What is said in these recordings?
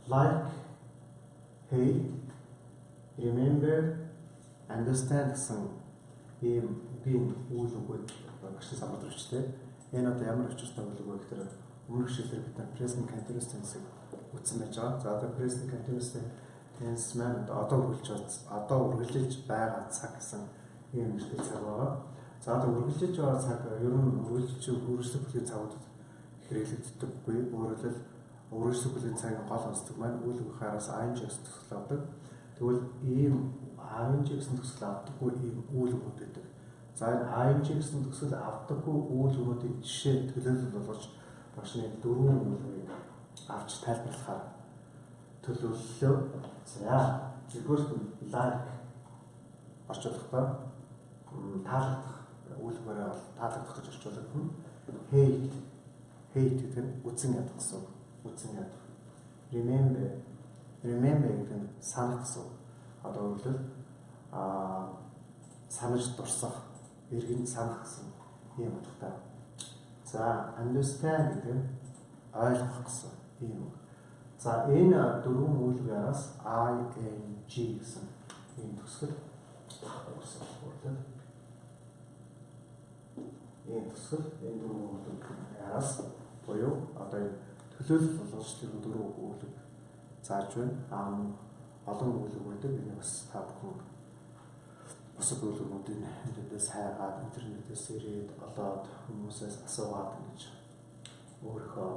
like, hate, remember, understand гэсэн ийм үгийн үйл өгөөд багш самбар төрчтэй. Энэ одоо ямар очиртай үйл өгөө гэхээр өмнөх шилээр бид present continuous tense-ийг үтсэн байж байгаа. За одоо present continuous tense маань одоо үргэлжилж байгаа цаг гэсэн ийм нэртэй цаг байгаа. За одоо үргэлжилж байгаа цаг ер нь үргэлжилж үргэлжлэх бүхий цагуудад хэрэглэгддэггүй. Өөрөөр хэлбэл үргэлжлэх бүхий цагийн гол онцлог маань үйл өгөхөөс ing гэсэн төсөл авдаг. Тэгвэл ийм ing гэсэн төсөл авдаггүй ийм үйл өгөөд байдаг. За энэ ing гэсэн төсөл авдаггүй үйл өгөөдийн жишээ төлөөлөл болгож багшны дөрвөн үйл өгөөг авч тайлбарлахаар төлөвлөлөө. За нэгдүгээр нь like орчуулгатай таалагдах үйл өгөөрөө таалагдах гэж орчуулдаг. Hate гэдэг нь үтсэн ядах гэсэн. Үтсэн ядах. Remember гэдэг нь санах гэсэн. Одоо өөрөлдөл санаж дурсах, эргэн санах гэсэн ийм утгатай. За understand гэдэг нь ойлгох гэсэн ийм үг. За энэ дөрвөн үйл өгөөс ing гэсэн ийм төсөл үүсгэж энэ төсөл энэ дөрвөн үйл өгөөс буюу одоо төлөөлөл болгож тэр дөрвөн үйл үг зааж байна. Олон үйл өгөөдөг энэ бас та бүхэн бусад үйл өгөөдийн эндээс хайгаад интернетээс ирээд олоод хүмүүсээс асуугаад ингэж өөрийнхөө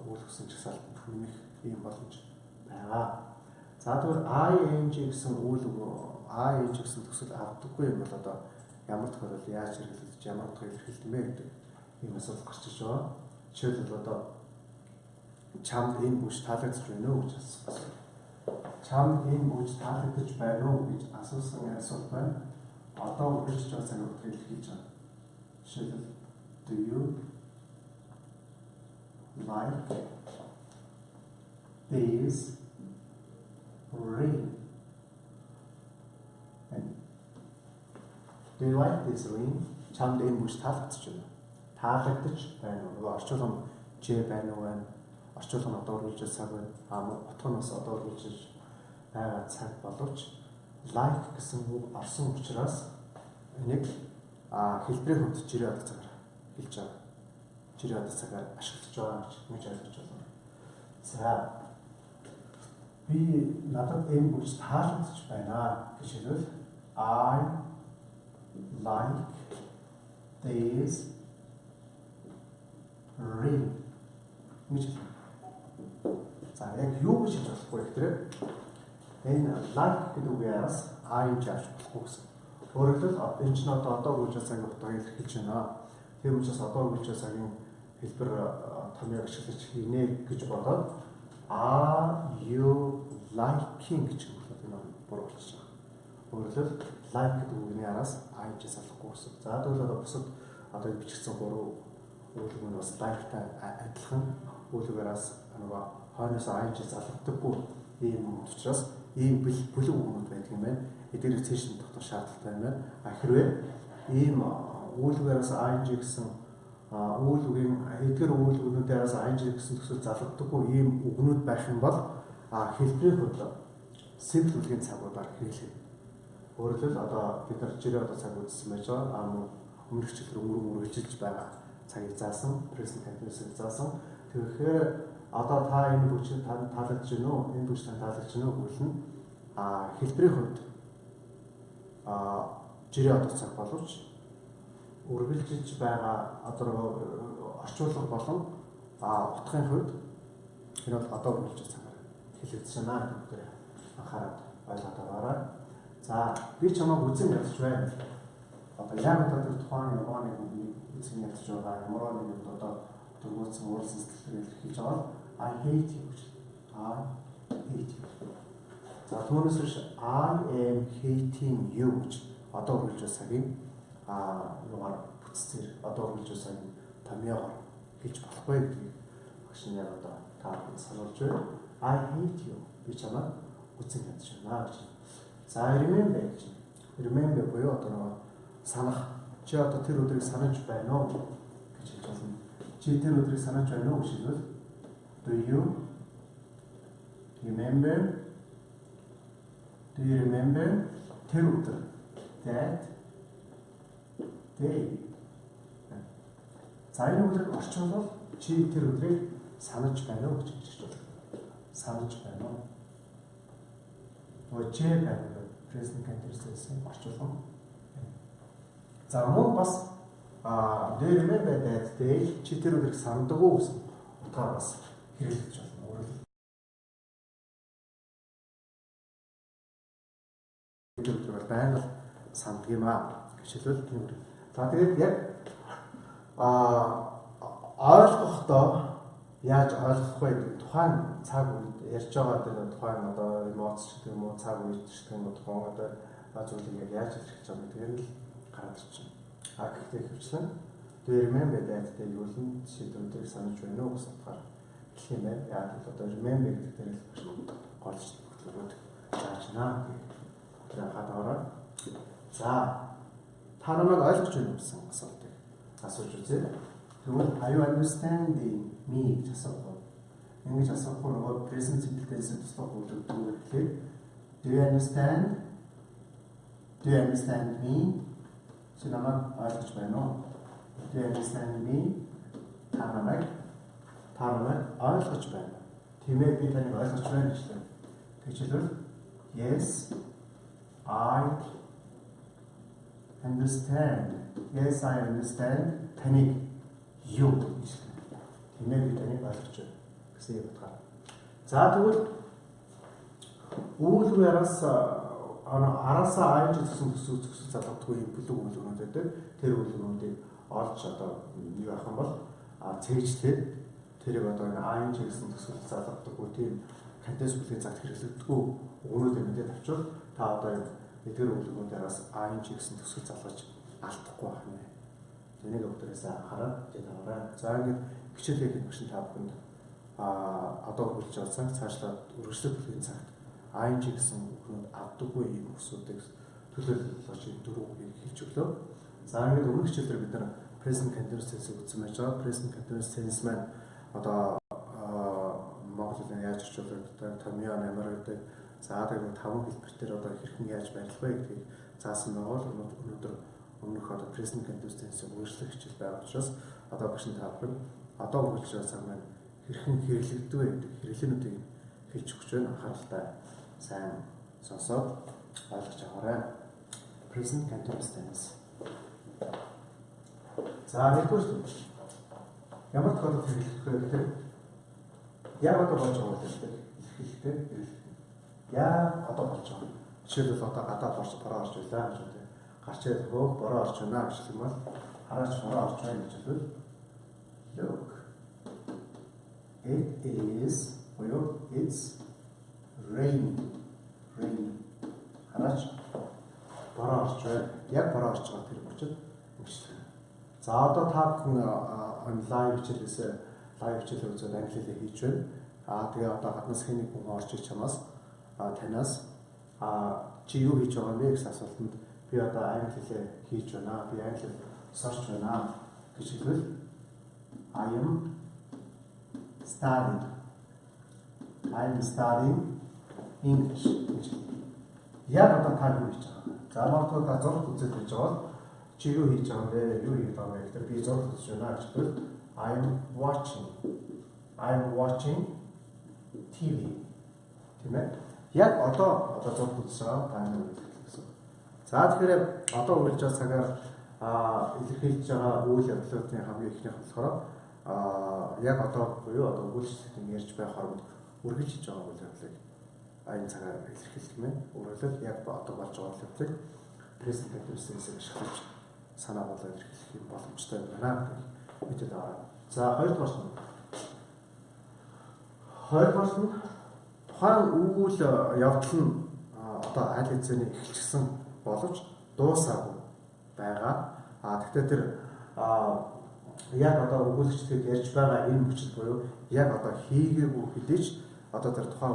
үйл өгсөн чагсаалтанд хүнэх ийм боломж байгаа. За тэгвэл ing гэсэн үйл өгөө ing гэсэн төсөл авдаггүй юм бол одоо ямар тохиолдолд яаж хэрэглэж ямар утгаар илэрхийлдэг вэ гэдэг ийм асуулт гарч иж байгаа. Жишээлбэл одоо чамд энэ бүс таалагдж байна уу гэж асуусан. Чамд энэ бүс таалагдж байна уу гэж асуусан асуулт байна. Одоо үргэлж байгаа цаг утгаар илэрхийлж байгаа. Жишээлбэл do you like this ring? Do you like this ring? Чамд энэ бүс таалагдж байна. Таалагдж байна уу? Орчуулга J байна уу? Орчуулга нь одоо үргэлж цаг байна. Утгаас одоо үргэлж байгаа цаг боловч like гэсэн үг орсон учраас нэг хэлбэрийн хувьд жирийн одоо цагаар хэлж байгаа. Жирийн одоо цагаар ашиглаж байгаа гэж ингэж ойлгож байна. За би надад энэ бүс таалагдж байна гэж хэлвэл I like this ring. За яг юу гэж хэлж болохгүй гэхээр энэ like гэдэг үгээс ing авч болохгүй гэсэн. Өөрөөр хэлбэл энэ ч одоо үргэлж цагийн утгаар илэрхийлж байна. Тийм учраас одоо үргэлж цагийн хэлбэр томьёог ашиглаж хийнэ гэж бодоод are you liking гэж хэлээд энэ буруу болчихж байгаа. Өөрөөр хэлбэл like гэдэг үгний араас ing-с алахгүй гэсэн. За тэгвэл одоо бусад одоо бичигдсэн гурван үйл үг нь бас like-тай адилхан үйл үгээс нөгөө хойноос ing-с алгадаггүй ийм үг учраас ийм бүлэг үгнүүд байдаг юм байна. Эдгээр цэеш нь тогтох шаардлагатай юм байна. Хэрвээ ийм үйл үгээс ing гэсэн үйл үгийн эдгээр үйл үгнүүдээс ing гэсэн төсөл залгадаггүй ийм үгнүүд байх юм бол хэлбэрийн хувьд simple үгийн цагуудаар хэрэглэв. Өөрөөр хэлбэл одоо бид нар жирийн одоо цаг үзсэн байж байгаа. Өмнөх хичээлээр үргэлжилж байгаа цагийг заасан, present continuous-ыг заасан. Тэгэхээр одоо та энэ бүчэд таалагдж байна уу? Энэ бүч тань таалагдж байна уу гэвэл нь хэлбэрийн хувьд жирийн одоо цаг боловч үргэлжилж байгаа одоо орчуулга болон утгын хувьд энэ бол одоо үргэлж цагаар хэлэгдэж байна гэдэг анхаарал ойлгоод байгаарай. За би чамайг үзэн ядч байна. Одоо яг одоо тухайн ямар нэг үзэн ядч байгаа ямар нэг одоо төгөөцсөн уулсан сэтгэлээр илэрхийлж байгаа. I hate you. I hate you. За түүнээс биш I am hating you гэж одоо үргэлж цагийн югаар бүтцээр одоо үргэлж цагийн томьёогоор хэлж болохгүй гэдгийг багш нь яг одоо та бүхэн сануулж байна. I hate you. Би чамайг үзэн ядч байна гэж. За remember гэж. Remember буюу одоо санах. Чи одоо тэр өдрийг санаж байна уу гэж хэлж байна. Чи тэр өдрийг санаж байна уу гэж хэлвэл do you remember тэр өдөр that day. За энэ үгээр орчуулбал чи тэр өдрийг санаж байна уу гэж хэлж байна. Санаж байна уу? Өчиг байна. Present continuous tense орчуулсан. За мөн бас do you remember that day чи тэр өдрийг сандаг уу гэсэн утгаар бас хэрэглэж байна. Өөрөөр байнга санддаг юм гэж хэлвэл тийм. За тэгээд яг ойлгохдоо яаж ойлгох вэ гэдэг тухайн цаг үед ярьж байгаа тэр тухайн одоо эмоц гэдэг юм уу цаг үед гэдэг юм уу тухайн одоо зүйлийг яаж хэлэх гэж байгаа гэдэг нь гараад ирчихнэ. Гэхдээ хөвчлэн do you remember that day юусэн шийдвэрийг санаж байна уу гэсэн утгаар хэлэх юм байна. Яг л одоо remember гэдэг дээр л голч хөтөлбөрөд зааж байна. Тэр хадаараа. За та намайг ойлгож байна уу гэсэн асуултыг асууж үзье. Тэгвэл are you understanding me гэж асуув. Ингэж асуух нөгөө present simple tense туслах үйлдэл гэхээр do you understand? Do you understand me? Чи намайг ойлгож байна уу? Do you understand me? Та намайг ойлгож байна. Тиймээ би таныг ойлгож байна гэж байна. Тэгвэл yes I understand. Yes I understand. Таныг юу гэж байна. Тиймээ би таныг ойлгож байна гэсэн юм байна. За тэгвэл үүлгээрээс араасаа айж гэсэн төсөв залгадгүй бүлэг үүлгүүд байдаг. Тэр үүлгүүдийг олж одоо юу авах юм бол цэжлээд тэрийг одоо энэ айж гэсэн төсөв залгадаггүй тийм контекст бүлгийн цагт хэрэглэгдэггүй өгнүүдийг мэдээд авчвал та одоо эдгээр үүлгүүдээс айж гэсэн төсөв залгаж алдахгүй байх нэ. Энийг өдрөөс анхаарал тавиарай. За ингээд хичээлээ хийх гэсэн та бүхэнд одоо хүрч байгаа цаг цаашлаад үргэлжлэх бүлгийн цагт ING гэсэн үгнүүд авдаггүй юм өсүүдийг төлөөлөлж дөрвийг хэлж өглөө. За ингээд өмнөх хичээлээр бид нар present continuous tense үзсэн байж байгаа. Present continuous tense маань одоо Монголын яаж орчуулдаг, томьёо нэмэр гэдэг. За тэгээд таван хэлбэртээр одоо хэрхэн яаж байрлах вэ гэдгийг заасан байгаа бол өнөөдөр өмнөх одоо present continuous tense үргэлжлэх хичээл байгаа учраас одоо багш та бүхэн одоо үргэлжлэж байгаа цаг маань хэрхэн хэрэглэгддэг вэ гэдэг хэрэглэнүүдийг хэлж өгч байна. Анхааралтай сайн сонсоод ойлгож аваарай. Present continuous tense. За нэгдүгээр ямар тохиолдолд хэрэглэх вэ гэхээр яг одоо болж байгаа юм хэлэхдээ яг одоо болж байгаа. Жишээлбэл одоо гадаа бороо орж байлаа гэж үү. Гарч ирэх хөөх бороо орж байна гэж юм бол хараач бороо орж байна гэж хэлвэл look. It is or it's rain. Хараач бороо орж байна. Яг бороо орж байгаа тэр учраас үгшлээ. За одоо та бүхэн лайв хичээл үзээд англи хэлээр хийж байна. Тэгээ одоо гаднаас хэний хүн орж иж чамаас танаас чи юу хийж байгаа вэ гэсэн асуултанд би одоо англи хэлээр хийж байна. Би англи хэлээр сорч байна гэж хэлвэл I am studying English гэж. Яг одоо та юу хийж байгаа вэ? За магадгүй та зураг үзэж байж байгаа бол чи юу хийж байгаа вэ? Юу хийж байгаа вэ гэхээр би зураг үзэж байна гэж хэлвэл I am watching TV. Тийм ээ. Яг одоо зураг үзэж байгаа та юу гэсэн. За тэгэхээр одоо үргэлж байгаа цагаар илэрхийлж байгаа үйл явдлуудын хамгийн ихнийх нь болохоор яг одоо буюу одоо өгүүлчлэлтийн ярьж байх хооронд үргэлжлэж байгаа үйл явдлыг энэ цагаар илэрхийлэх юм. Өөрөлд яг одоо болж байгаа үйл явдлыг present continuous tense-ээр ашиглаж санаа болоод илэрхийлэх юм боломжтой байна гэх мэдээд байгаа. За хоёрдугаар нь тухайн үйл явдал нь одоо аль хэзээний эхэлчихсэн боловч дуусаагүй байгаа. Тэгвэл тэр яг одоо өгүүлэгчдээр ярьж байгаа энэ хүчил буюу яг одоо хийгээгүй хэдиж одоо тэр тухайн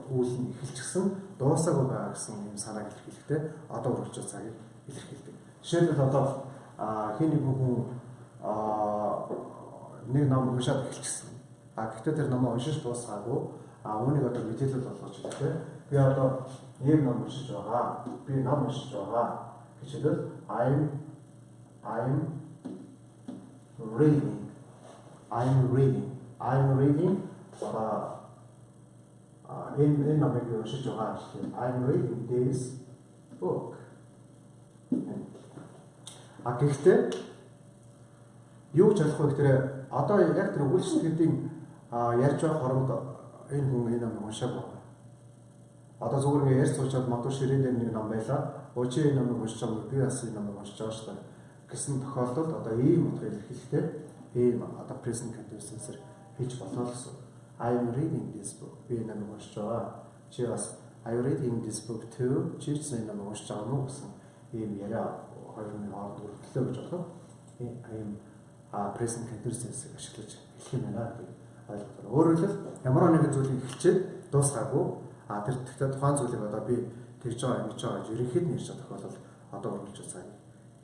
үйл нь эхэлчихсэн дуусаагүй байгаа гэсэн юм санааг илэрхийлэхдээ одоо үргэлж цагийг илэрхийлдэг. Жишээлбэл одоо хин нэг хүн нэг ном уншаад эхэлчихсэн. Гэхдээ тэр номоо уншиж дуусгаагүй Үүнийг одоо мэдээлэл болгож хэлэхдээ би одоо ийм ном уншиж байгаа. Би ном уншиж байгаа гэж хэлвэл I'm reading. I'm reading. Энэ номыг уншиж байгаа гэхэл I'm reading this book. Гэхдээ юу ч ялахгүй гэхээр одоо яг тэр үйлчлэгчдийн ярьж байгаа хоронд энэ хүн энэ ном уншаагүй байна. Одоо зүгээр ингэ ярьж суучаад магадгүй ширээн дээр нэг ном байлаа. Чи энэ номыг уншиж байгаа би бас энэ номыг уншиж байгаа шүү дээ гэсэн тохиолдолд одоо ийм утгаар илэрхийлэхдээ ийм одоо present continuous-ээр хийж болно гэсэн. I'm reading this book. Би энэ номыг уншиж байгаа. Чи бас I'm reading this book too. Чи энэ номыг уншиж байгаа мó гэсэн ийм яриа хоёрын хооронд өргөдлөө гэж бодоход ийм present continuous-ийг ашиглаж хэлэх юм байна гэдэг ойлголоо. Өөрөөр хэлбэл ямар нэгэн зүйлийг эхэлчихэд дуусгаагүй тэр тэгтээ тухайн зүйлийг одоо би тэгж байгаа гэж ерөнхийд нь ярьж байгаа тохиолдолд одоо үргэлж цаг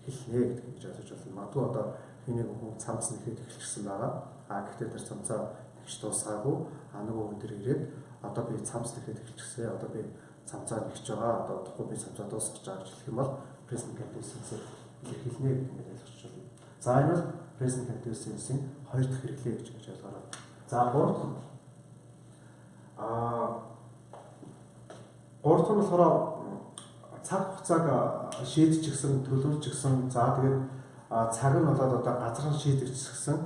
хэлнэ гэдэг гэж ойлгож байна. Магадгүй одоо хэнийг хүн цамц нэхэд эхэлчихсэн байгаа. Гэхдээ тэр цамцаа нэгч дуусгаагүй нөгөө хүн тэр ирээд одоо би цамц нэхэд эхэлчихсэн. Одоо би цамцаа нэгч байгаа. Одоо удахгүй би цамцаа дуусгаж байгаа гэж хэлэх юм бол present continuous-ийг хэлнэ гэдэг нь ойлгож байна. За энэ бол present continuous-ийн хоёр дахь хэрэглээ гэж ойлгоорой. За гурав дахь нь болохоор цаг хугацааг шийдчихсэн, төлөвлөжчихсэн. За тэгээд цаг нь болоод одоо газар нь шийдэгдчихсэн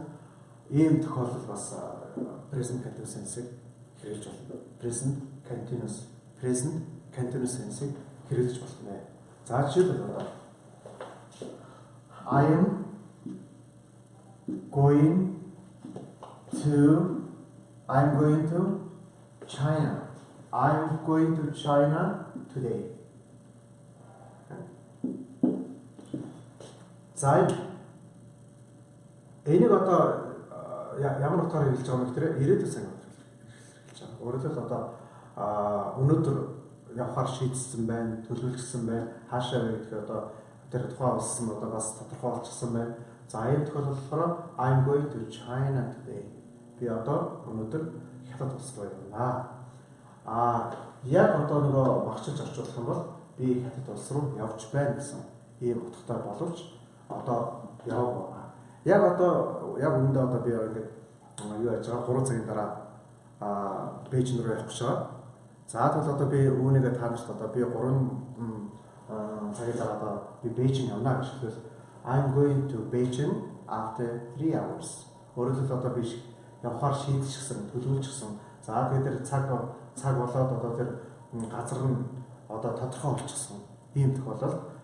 ийм тохиолдол бас present continuous tense-ийг хэрэглэж болно. Present continuous tense-ийг хэрэглэж болно. За жишээлбэл одоо I am going to China. I'm going to China today. За энийг одоо ямар утгаар хэлж байгаа юм гэхээр ирээдүйн цаг хэлж байгаа. Өөрөөр хэлбэл одоо өнөөдөр явахаар шийдсэн байна, төлөвлөсөн байна. Хаашаа вэ гэхээр одоо тэр тухайн улс нь одоо бас тодорхой болчихсон байна. За энэ тохиолдолд болохоор I'm going to China today. Би одоо өнөөдөр хятад улс руу явна. Яг одоо нөгөө багчилж орчуулах юм бол би хятад улс руу явж байна гэсэн ийм утгатай боловч одоо яваг байгаа. Яг үүндээ одоо би ингээд юу яаж байгаа 3 цагийн дараа Бээжин руу явах гэж байгаа. За тэгвэл одоо би үүнийгээ та нарт одоо би 3 цагийн дараа би Бээжин явна гэж хэлвэл I'm going to Beijing after 3 hours. Өөрөлд одоо би явахаар шийдчихсэн, төлөвлөжчихсэн. За тэгээд цаг болоод одоо тэр газар нь одоо тодорхой болчихсон. Ийм тохиолдолд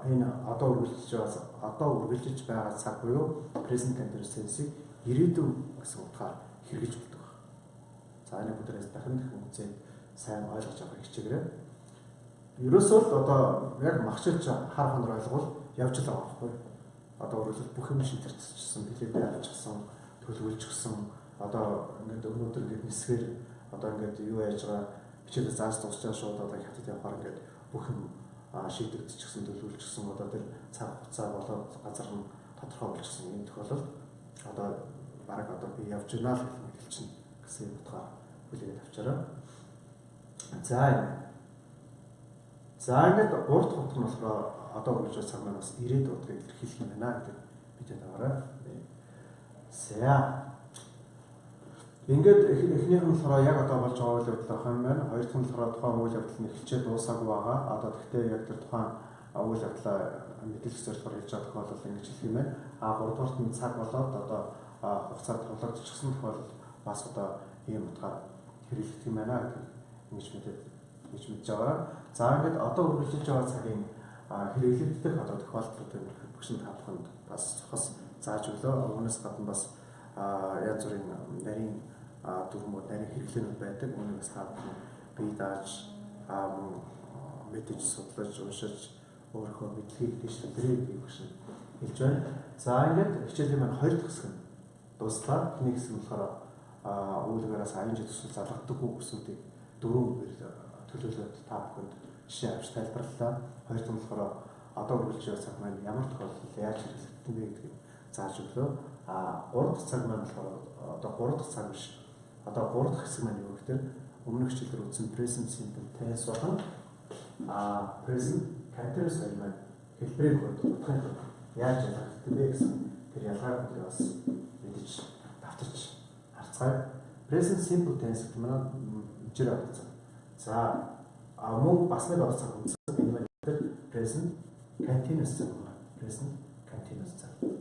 энэ одоо үргэлжлэж байгаа цаг буюу present continuous tense-ийг ирээдүйн гэсэн утгаар хэрэгжиж болдог. За энэ бүдэрээс дахин үзээд сайн ойлгож авах хичээгээрэй. Ерөөсөө л одоо яг махчилж хар хонор ойлгол явж л байгаа байхгүй. Одоо өөрөлд бүх юм шийдэгдчихсэн, билетээ авчихсан, төлөвлөжчихсэн. Одоо ингээд өнөөдөр ингээд нисгээр одоо ингээд юу яаж байгаа хичээлээ зааж дуусчаа шууд одоо хятад явахаар ингээд бүх юм шийдэгдчихсэн, төлөвлөжчихсэн. Одоо тэр цаг хугацаа болоод газар нь тодорхой болчихсон юм тохиолдолд одоо бараг одоо би явж гинэ л хэлчихнэ гэсэн утгаар хүлээгээд авчаарай. За ингээд урд хот нь болохоор одоо үргэлж цаг маань бас ирээдүйн утгыг илэрхийлэх юм байна гэдэг бидэд аваарай. За ингээд эхнийх нь болохоор яг одоо болж байгаа үйл явдал авах юм байна. Хоёр дахь нь болохоор тухайн үйл явдал нь эхэлчээд дуусаагүй байгаа. Одоо тэгтээ яг тэр тухайн үйл явдлаа мэдээлэх зорилгоор хийж байгаа тохиолдол ингэж хэлэх юм байна. Гуравдугаарт нь цаг болоод одоо хугацаа тоглогдчихсан тохиолдолд бас одоо ийм утгаар хэрэглэх юм байна гэдэг ингэж мэдж байгаа. За ингээд одоо үргэлжлэж байгаа цагийн хэрэглэгдэх одоо тохиолдлуудыг бүгд тавханд бас цохос зааж өглөө. Үүнээс гадна бас янз бүрийн нарийн дүрмүүд, нарийн хэрэглэнүүд байдаг. Үүнийг бас тавхан бие дааж мэдээж судлаж, уншиж өөрийнхөө мэдлэгийг дэвшүүлээрэй гэж хэлж байна. За ингээд хичээлийн маань хоёр дахь хэсэг нь дуслаа. Эхний хэсэг нь болохоор үүлгээрээс аян төсөл залгадаггүй хүсүүдийг дөрвөн төлөвлөлт та бүхэнд жишээ авч тайлбарлалаа. Хоёр дахь нь болохоор одоо үргэлж байгаа цаг маань ямар тохиолдолд яаж хэрэглэгдэх вэ гэдгийг зааж өглөө. Гурав дахь цаг маань болохоор одоо гурав дахь цаг биш. одоо 3 дахь хэсэг маань юу гэхээр өмнөх хичээлээр үзсэн present simple tense болон present continuous хоёр маань хэлбэрийг бодохын тулд яаж ялгагддаг вэ гэсэн тэр ялгааг бид бас мэдэж давтарч харцгаая. Present simple tense гэдэг маань жир авцсан. За мөн бас нэг авцсан үзсэн энэ маань present continuous байна. Present continuous.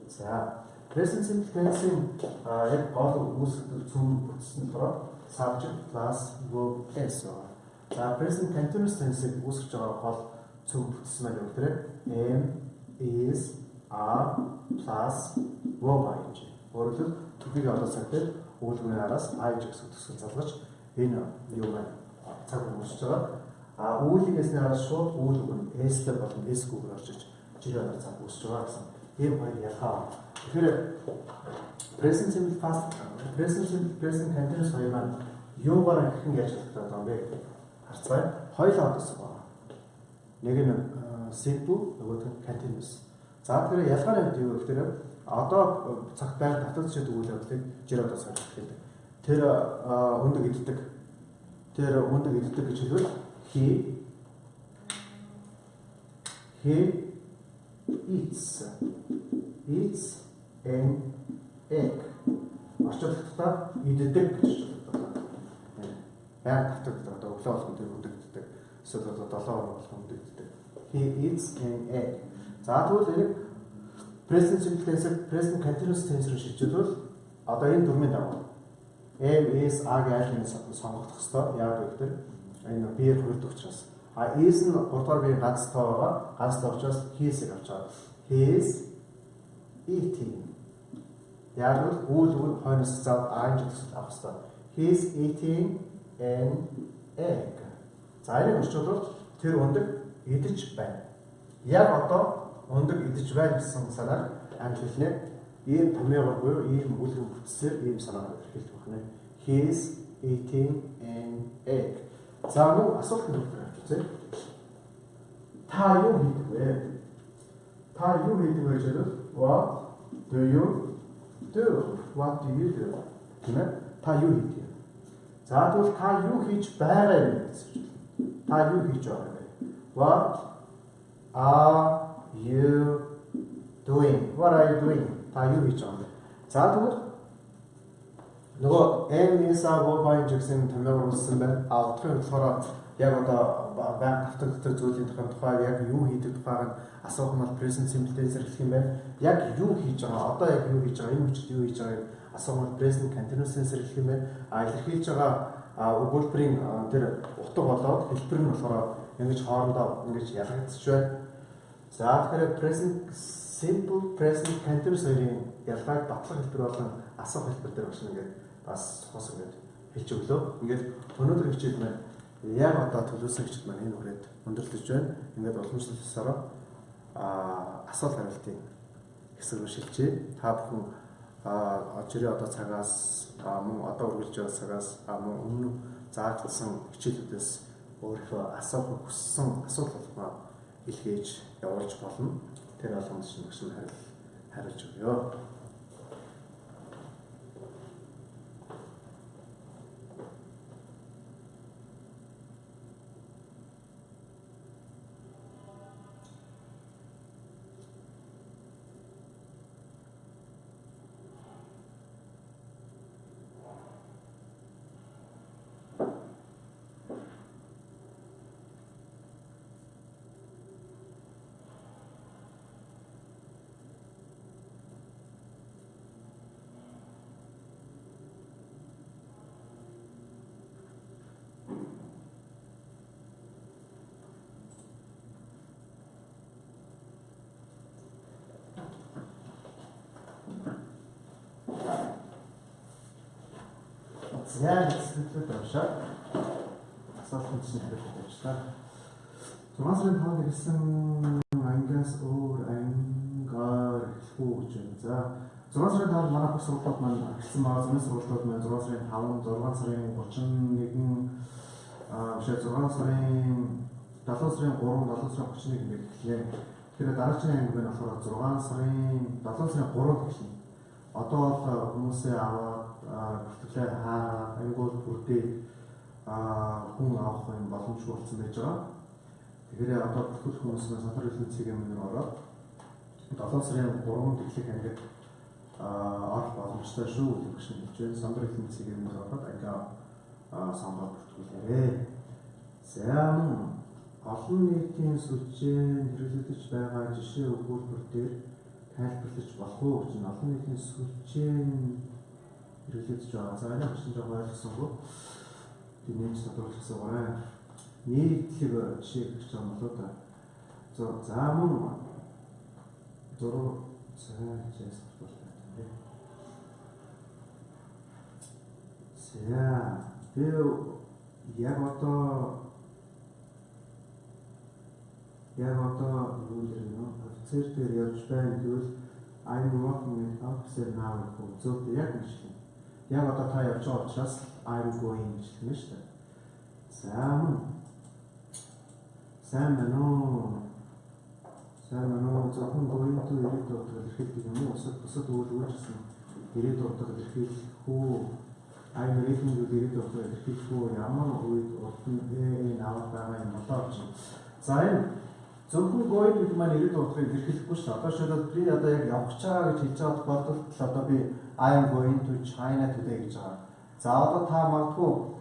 За present simple tense-ийн яг гол үүсгдэг цөм бүтсэн болохоор subject plus verb s. За present continuous tense-ийг үүсгэж байгаа гол цөм бүтсэн маань юу гэхээр am, is, are plus verb ing. Өөрөлд түүхийг одоо цагтээ үүлгүүний араас ing гэсэн төсөл залгаж энэ юу маань цаг өнгөрч байгаа. Үүлгээс нараас шууд үүлгүүн s-тэй болон s-гүйгээр орж иж жирээр цаг үүсэж байгаа гэсэн ийм хоёр ялгаа. Тэгэхээр present simple past, present simple, present continuous хоёр маань юугаар хэрхэн яаж хэлдэг байгаа юм бэ? Харцгаая. Хоёулаа одсон байна. Нэг нь simple, нөгөөх нь continuous. За тэгэхээр ялгаа нь юу гэхээр одоо цагт байнга татварчид үйл явдлыг жир одоо сар хэлдэг. Тэр өндөг иддэг. Тэр өндөг иддэг гэж хэлвэл he eats an egg. Орчуулгатаа иддэг гэж байна. Байнга татварчид одоо өглөө болгон тэр өндөг иддэг. Эсвэл одоо 7 хоног болгон өндөг иддэг. He eats an egg. За тэгвэл энэ present simple tense, present continuous tense рүү шилжүүлвэл одоо энэ дөрмийн дагуу am, is, are гэж сонгогдох ёстой. Яг үгээр энэ биеэр хүрдэг учраас. Is нь 3 дугаар биеийн ганц тоо байгаа. Ганц тоо учраас he-ийг авч байгаа. He is eating. Яг л үйл үг хойноос зав ing гэсэн авах ёстой. He is eating an egg. За энэ орчуулбал тэр өндөг идэж байна. Яг одоо өндөг идэж байна гэсэн санаар англи хэлнээр ийм томьёогоор буюу ийм үлгэн бүтцээр ийм санаагаар хэлдэг байна. He is eating an egg. За мөн асуулт нь үүсэж та юу хийдэг вэ? Та юу хийдэг вэ гэвэл what do you do? What do you do? Тэгмээ та юу хийдэг? За тэгвэл та юу хийж байгаа юм гэсэн. Та юу хийж байгаа вэ? What are you doing? What are you doing? Та юу хийж байгаа вэ? За тэгвэл нөгөө am, is, are, verb ing гэсэн томьёогоор үүссэн байна. Утгын болохоор яг одоо байнга давтагддаг зүйлийн тухай яг юу хийдэг тухайг асуух нь present simple tense-ээр хэлэх юм байна. Яг юу хийж байгаа? Одоо яг юу хийж байгаа? Энэ хүчтэй юу хийж байгааг асуух нь present continuous tense-ээр хэлэх юм байна. Илэрхийлж байгаа өгүүлбэрийн тэр утга болоод хэлбэр нь болохоор ингэж хоорондоо ингэж ялгагдчих байна. За тэгэхээр present simple, present continuous хоёрын ялгааг батлах хэлбэр болон асуух хэлбэр дээр очно гэдэг бас цохос ингэж хэлж өглөө. Ингээд өнөөдөр хичээл маань яг одоо төлөвлөсөн хичээл маань энэ үрээд өндөрлөж байна. Ингээд уламжлалсараа асуулт хариултын хэсэг рүү шилжээ. Та бүхэн жирийн одоо цагаас мөн одоо үргэлж байгаа цагаас мөн өмнө заагдсан хичээлүүдээс өөрийнхөө асуух хүссэн асуулт болгоо илгээж явуулж болно. Тэр болгоомж шинэ хариулж өгье. Яг сэтгэлд авшаа асуултанд чинь хариулт авчлаа. 6 сарын 5-нд ирсэн ангиас өөр ангаар хэлэхгүй гэж байна. За 6 сарын 5-нд манай бүх сургуулиуд маань эхэлсэн байгаа. Зуны сургуулиуд маань 6 сарын 5-нд 6 сарын 31 6 сарын 7 сарын 3, 7 сарын 31 ингээд эхлэе. Тэгэхээр дараагийн анги маань болохоор 6 сарын 7 сарын 3-нд эхэлнэ. Одоо бол хүмүүсээ аваад бүртгэлээ ангууд бүрдээ хүн авах юм боломжгүй болсон байж байгаа. Тэгэхээр одоо бүтгэл хүмүүс сандар хэлний цэгийн мөр ороод 7 сарын 3-нд эхлэх ангид орох боломжтой шүү гэж хэлж байна. Сандар хэлний цэгийн мөр ороод ангиа сонгоод бүртгүүлээрэй. За олон нийтийн сүлжээнд хэрэглэгдэж байгаа жишээ өгүүлбэр дээр тайлбарлаж болох уу гэж олон нийтийн сүлжээнд хэрэглэгдэж байгаа. За энэ чинь жоо ойлгосонгүй. Динэмж тодорхойлсон байна. Нийтлэг жишээ гэж байгаа болоо да. За мөн зураг сайн хичээс болтой тийм. За би яг одоо юу нэр офицер дээр явж байна гэвэл I'm working with officer now гэх зүйтэй яг нэг шиг. Яг одоо та явж байгаа учраас I'm going гэж хэлнэ шүү дээ. Сайн байна уу? Зөвхөн going to ирээд утгаар хэлдэг юм уу? Бусад үйлдвэрлэсэн ирээд утгаар хэлэх үү? I'm reading with ирээд утгаар хэлэх үү? Ямар үед утгын аваад байгаа юм болоо гэж. За энэ зөвхөн going with маань ирээд утгаар хэлэхгүй шүү. Одоо шийдэл би одоо яг явах гэж байгаа гэж хэлж байгаа тохиолдолд одоо би I'm going to China today гэж байгаа. За одоо та магадгүй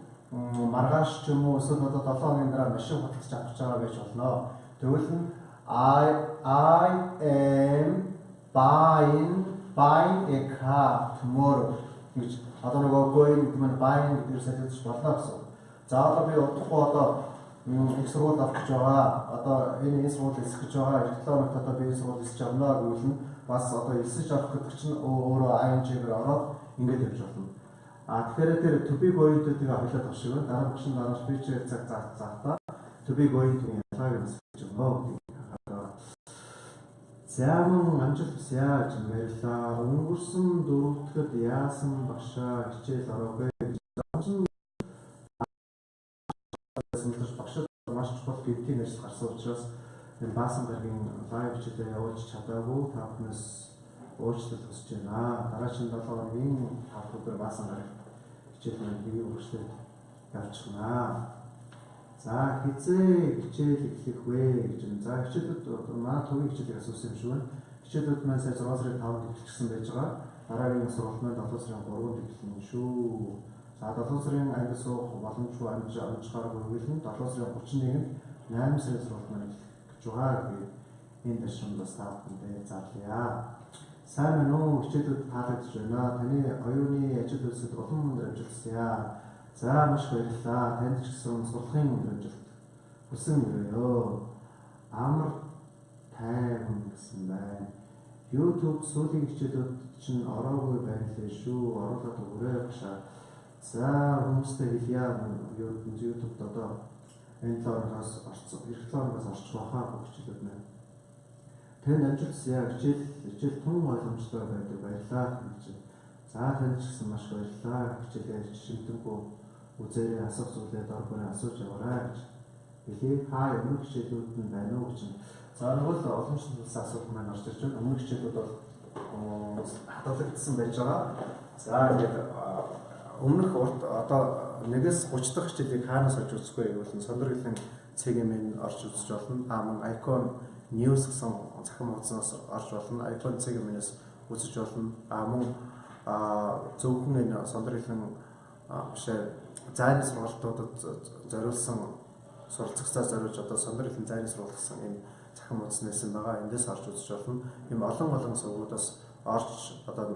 маргааш ч юм уу эсвэл одоо 7 хоногийн дараа машин худалдаж авах гэж байгаа гэж болно. Тэгвэл нь I am buying a car tomorrow гэж одоо нөгөө going гэдэг нь buying гэдгээр солиулж болно гэсэн. За одоо би удахгүй одоо их сургууль авах гэж байгаа. Одоо энэ сургууль эсэх гэж байгаа. Эх 7 хоногт одоо би энэ сургууль эсэж авна гэвэл нь бас одоо эсэж авах гэдэг чинь өөрөө ing-ээр ороод ингэж явж болно. Тэгэхээр тэр to be going to-ийг аваад авах шиг байна. Дараа нь дарааш би ч цаг заатаа to be going to ялгааг нэсэж өгнө. Зам амжилт хүсье гэж баярлалаа. Өнгөрсөн 4 дахьд яасан багшаа хичээл ороогүй гэж багшаа маш чухал гэмтийн ажил гарсан учраас энэ баасан гарагийн лайв хичээлээ явуулж чадаагүй та бүхнээс уучлалт хүсэж байна. Дараагийн 7 хоногийн хавтгаар баасан гараг хичээл маань бие өөрчлөлт явуулчихна. За хизээ хичээл эхлэх вэ гэж байна. За хичээлүүд манай төвийн хичээлийг асуусан юм шиг байна. Хичээлүүд маань сая 6 сарын 5-нд эхэлсэн байж байгаа. Дараагийн сургалт маань 7 сарын 3-нд эхэлнэ шүү. За 7 сарын анги суух боломжгүй амжихааргүй гэвэл нь 7 сарын 31-нд 8 сарын сургалт маань эхлэх гэж байгаа гэдэг энэ ташрын бас та бүхэндээ зарлая. Сайн байна уу? Хичээлүүд таалагдж байна. Таны оюуны ажил үйлсэд улам өндөр амжилт хүсье. За маш баярлалаа. Танд ч гэсэн сурлагын амжилт хүсэн өрөөё. Амар тайван гэсэн байна. YouTube сүүлийн хичээлүүд чинь ороогүй байна лээ шүү. Оруулаад өгөөрэй багшаа. За хүмүүстэй хэлье. YouTube-д одоо энэ талаас орцсон. Эх талаас орчих байхаа хичээлүүд байна. Танд амжилт хүсье. Хичээл тун ойлгомжтой байдаг. Баярлалаа гэж. За танд ч гэсэн маш баярлалаа. Хичээлээ шимтэнгүй үзээрэй, асуух зүйлээ дор бүрээ асууж яваарай гэж хэлээ. Та өмнөх хичээлүүд нь байна уу гэж. За нэг л олон шилжүүлсэн асуулт маань орж ирж байна. Өмнөх хичээлүүд бол хадгалагдсан байж байгаа. За ингээд өмнөх урт одоо 1-с 30 дахь хичээлийг хаанаас олж үзэх вэ гэвэл Сандар хэлний цэгийн орж үзэж болно. Мөн Icon News гэсэн захин хуудасаас орж болно. Icon цэгийн үзэж болно. Мөн зөвхөн энэ Сандар хэлний бишээ зайны сургалтуудад зориулсан суралцагчдаа зориулж одоо Сандар хэлний зайны сургалт гэсэн энэ захин хуудас нээсэн байгаа. Эндээс орж үзэж болно. Ийм олон сургуулиудаас орж одоо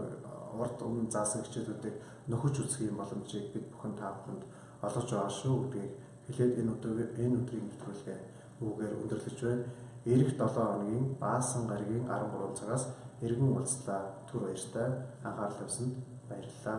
урд өмнө заасан хичээлүүдийг нөхөж үзэх юм боломжийг бид бүхэн та бүхэнд олгож байгаа шүү гэдгийг хэлээд энэ өдрийн нэвтрүүлгээ үгээр өндөрлөж байна. Ирэх 7 хоногийн баасан гарагийн 13 цагаас иргэн уулзлаа. Түр баяртай анхаарал тавьсанд баярлалаа.